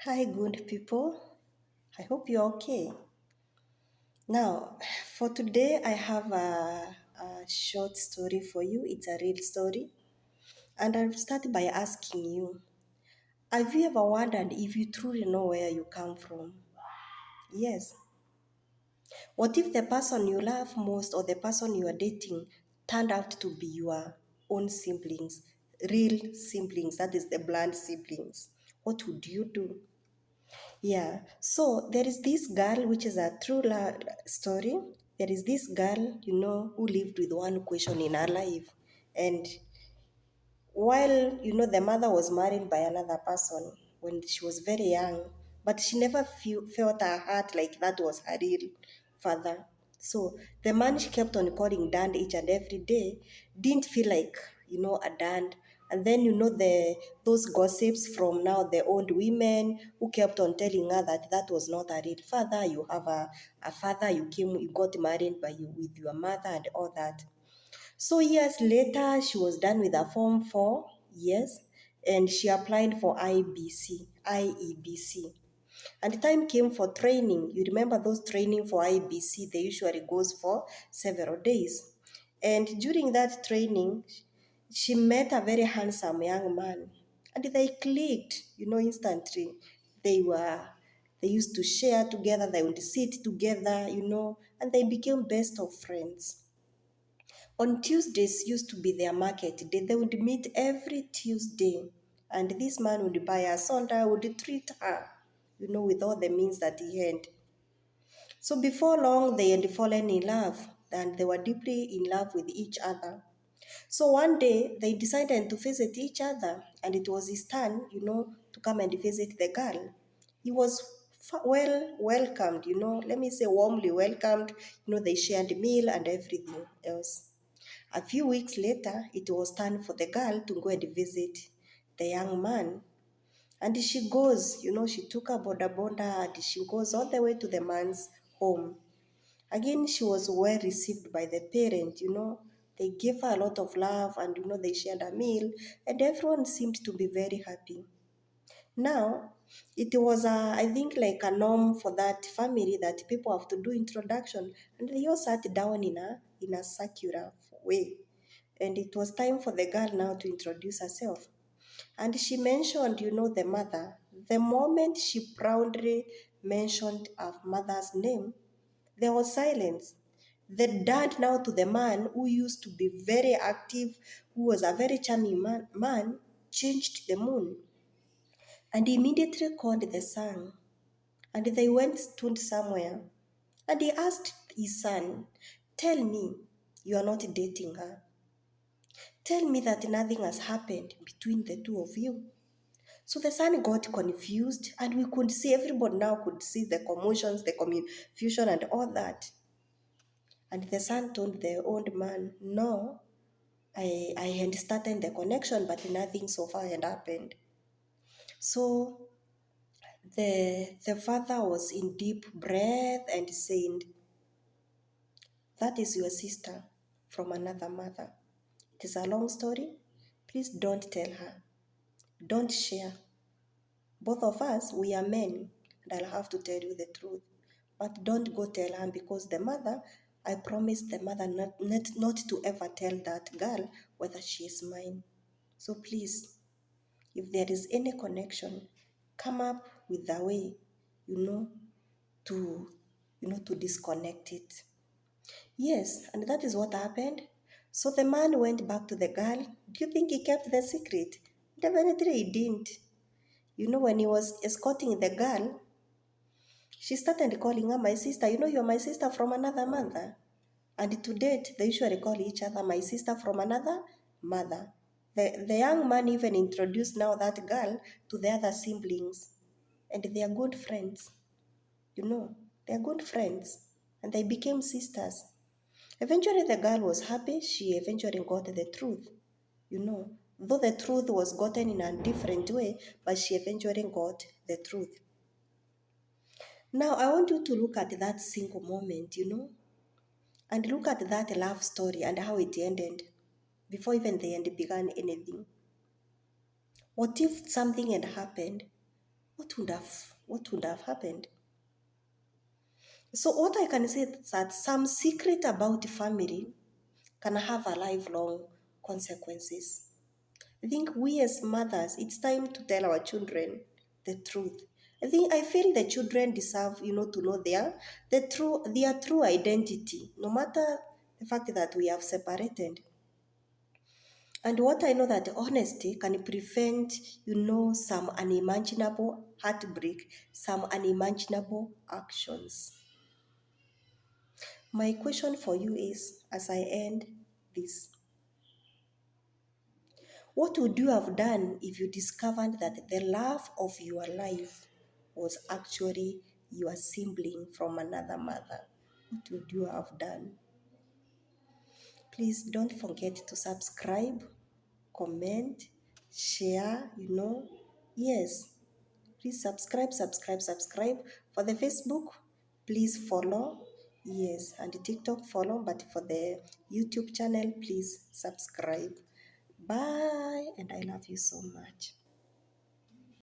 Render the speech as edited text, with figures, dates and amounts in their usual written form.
Hi, good people. I hope you're okay. Now, for today, I have a short story for you. It's a real story. And I'll start by asking you, have you ever wondered if you truly know where you come from? Yes. What if the person you love most or the person you are dating turned out to be your own siblings, real siblings, that is the blood siblings? What would you do? Yeah, so there is this girl, which is a true story. There is this girl, who lived with one question in her life. And while, the mother was married by another person when she was very young, but she never felt her heart like that was her real father. So the man she kept on calling dad each and every day didn't feel like, a dad. And then those gossips from now the old women who kept on telling her that that was not a real father. You have a father, you got married by you with your mother and all that. So years later, she was done with her Form 4, yes, and she applied for IEBC. And the time came for training. You remember those training for IEBC, they usually goes for several days. And during that training, she met a very handsome young man. And they clicked, instantly. They were they used to share together, they would sit together, and they became best of friends. On Tuesdays used to be their market day. They would meet every Tuesday, and this man would buy her Sonda, would treat her, with all the means that he had. So before long, they had fallen in love, and they were deeply in love with each other. So one day, they decided to visit each other, and it was his turn, to come and visit the girl. He was well welcomed, let me say warmly welcomed. They shared meal and everything else. A few weeks later, it was time for the girl to go and visit the young man. And she goes, she took a boda boda and she goes all the way to the man's home. Again, she was well received by the parent, They gave her a lot of love and, they shared a meal and everyone seemed to be very happy. Now, it was, I think, like a norm for that family that people have to do introduction, and they all sat down in a circular way. And it was time for the girl now to introduce herself. And she mentioned, the mother. The moment she proudly mentioned her mother's name, there was silence. The dad now to the man who used to be very active, who was a very charming man changed the mood and immediately called the son. And they went stood somewhere. And he asked his son, "Tell me, you are not dating her. Tell me that nothing has happened between the two of you." So the son got confused, and we could see everybody now could see the commotions, the confusion, and all that. And the son told the old man, "No, I had started the connection, but nothing so far had happened." So the father was in deep breath and said, "That is your sister from another mother. It is a long story. Please don't tell her. Don't share. Both of us, we are men, and I'll have to tell you the truth. But don't go tell her because the mother, I promised the mother not to ever tell that girl whether she is mine. So please, if there is any connection, come up with a way, you know, to to disconnect it." Yes, and that is what happened. So the man went back to the girl. Do you think he kept the secret? Definitely he didn't. When he was escorting the girl, she started calling her my sister. You're my sister from another mother. And to date, they usually call each other my sister from another mother. The young man even introduced now that girl to the other siblings. And they are good friends. They are good friends. And they became sisters. Eventually, the girl was happy. She eventually got the truth, though the truth was gotten in a different way, but she eventually got the truth. Now, I want you to look at that single moment, and look at that love story and how it ended before even they had begun anything. What if something had happened? what would have happened? So what I can say is that some secret about family can have a lifelong consequences. I think we as mothers, it's time to tell our children the truth. I feel the children deserve, to know their true identity, no matter the fact that we have separated. And what I know that honesty can prevent, some unimaginable heartbreak, some unimaginable actions. My question for you is, as I end this, what would you have done if you discovered that the love of your life was actually your sibling from another mother? What would you have done? Please don't forget to subscribe, comment, share, Yes, please subscribe. For the Facebook, please follow. Yes, and the TikTok follow, but for the YouTube channel, please subscribe. Bye, and I love you so much.